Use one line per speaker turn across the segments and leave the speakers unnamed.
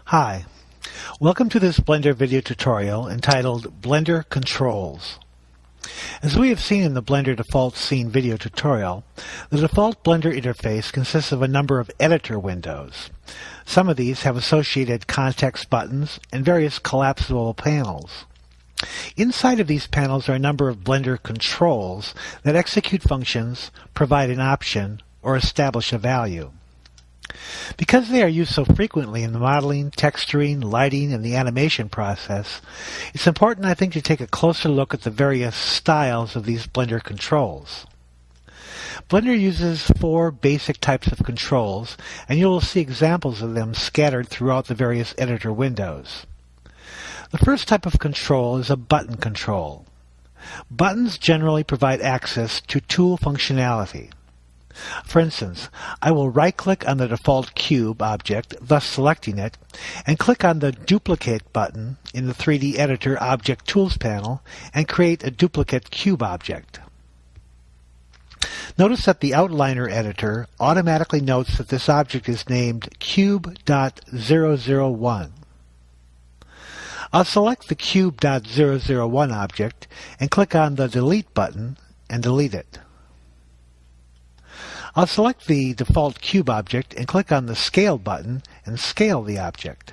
Hi, welcome to this Blender video tutorial entitled Blender Controls. As we have seen in the Blender Default Scene video tutorial, the default Blender interface consists of a number of editor windows. Some of these have associated context buttons and various collapsible panels. Inside of these panels are a number of Blender controls that execute functions, provide an option, or establish a value. Because they are used so frequently in the modeling, texturing, lighting, and the animation process, it's important, I think, to take a closer look at the various styles of these Blender controls. Blender uses 4 basic types of controls, and you will see examples of them scattered throughout the various editor windows. The first type of control is a button control. Buttons generally provide access to tool functionality. For instance, I will right-click on the default cube object, thus selecting it, and click on the Duplicate button in the 3D Editor Object Tools panel and create a duplicate cube object. Notice that the Outliner editor automatically notes that this object is named Cube.001. I'll select the Cube.001 object and click on the Delete button and delete it. I'll select the default cube object and click on the Scale button and scale the object.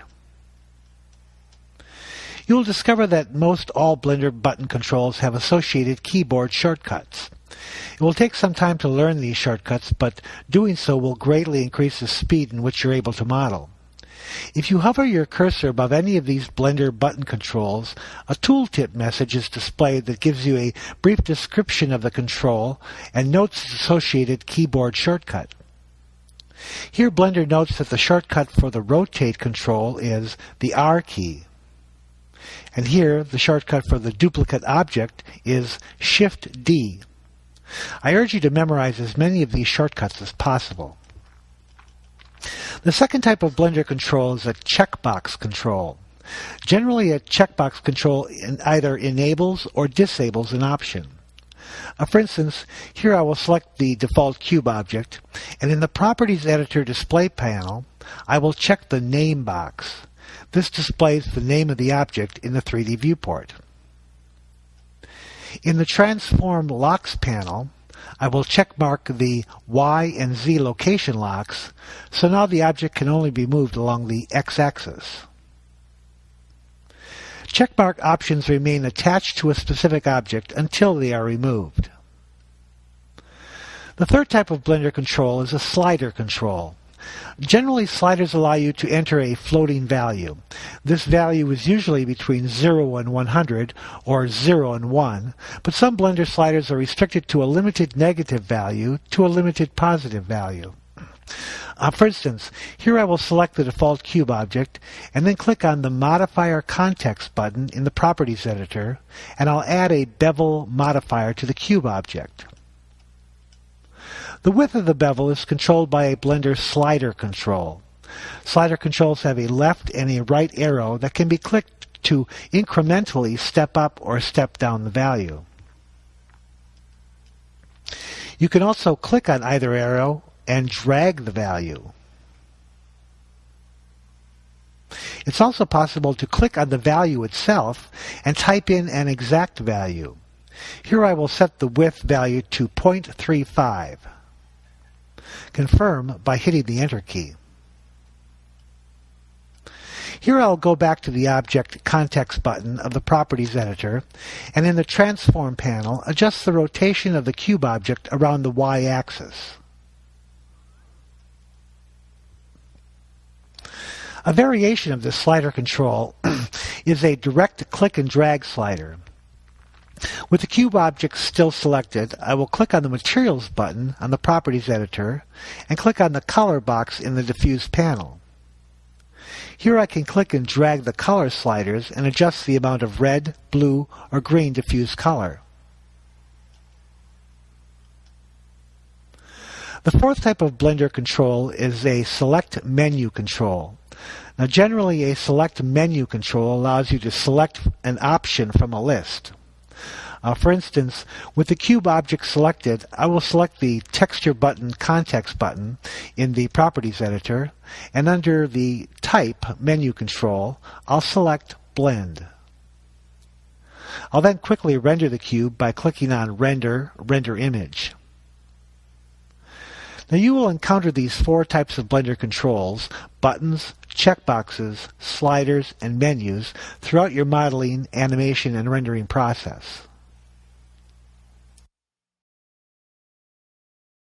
You will discover that most all Blender button controls have associated keyboard shortcuts. It will take some time to learn these shortcuts, but doing so will greatly increase the speed in which you're able to model. If you hover your cursor above any of these Blender button controls, a tooltip message is displayed that gives you a brief description of the control and notes its associated keyboard shortcut. Here Blender notes that the shortcut for the Rotate control is the R key. And here the shortcut for the duplicate object is Shift-D. I urge you to memorize as many of these shortcuts as possible. The second type of Blender control is a checkbox control. Generally, a checkbox control either enables or disables an option. For instance, here I will select the default cube object, and in the Properties Editor display panel, I will check the Name box. This displays the name of the object in the 3D viewport. In the Transform Locks panel, I will checkmark the Y and Z location locks, so now the object can only be moved along the X-axis. Checkmark options remain attached to a specific object until they are removed. The third type of Blender control is a slider control. Generally, sliders allow you to enter a floating value. This value is usually between 0 and 100 or 0 and 1, but some Blender sliders are restricted to a limited negative value to a limited positive value. For instance, here I will select the default cube object and then click on the Modifier Context button in the Properties Editor, and I'll add a bevel modifier to the cube object. The width of the bevel is controlled by a Blender slider control. Slider controls have a left and a right arrow that can be clicked to incrementally step up or step down the value. You can also click on either arrow and drag the value. It's also possible to click on the value itself and type in an exact value. Here I will set the width value to 0.35. Confirm by hitting the Enter key. Here I'll go back to the Object Context button of the Properties Editor, and in the Transform panel, adjust the rotation of the cube object around the Y-axis. A variation of this slider control is a direct click and drag slider. With the cube object still selected, I will click on the Materials button on the Properties Editor and click on the Color box in the Diffuse panel. Here I can click and drag the color sliders and adjust the amount of red, blue, or green diffuse color. The fourth type of Blender control is a Select Menu control. Now generally a Select Menu control allows you to select an option from a list. For instance, with the cube object selected, I will select the Texture Button Context button in the Properties Editor, and under the Type menu control, I'll select Blend. I'll then quickly render the cube by clicking on Render Image. Now you will encounter these four types of Blender controls: buttons, checkboxes, sliders, and menus throughout your modeling, animation, and rendering process.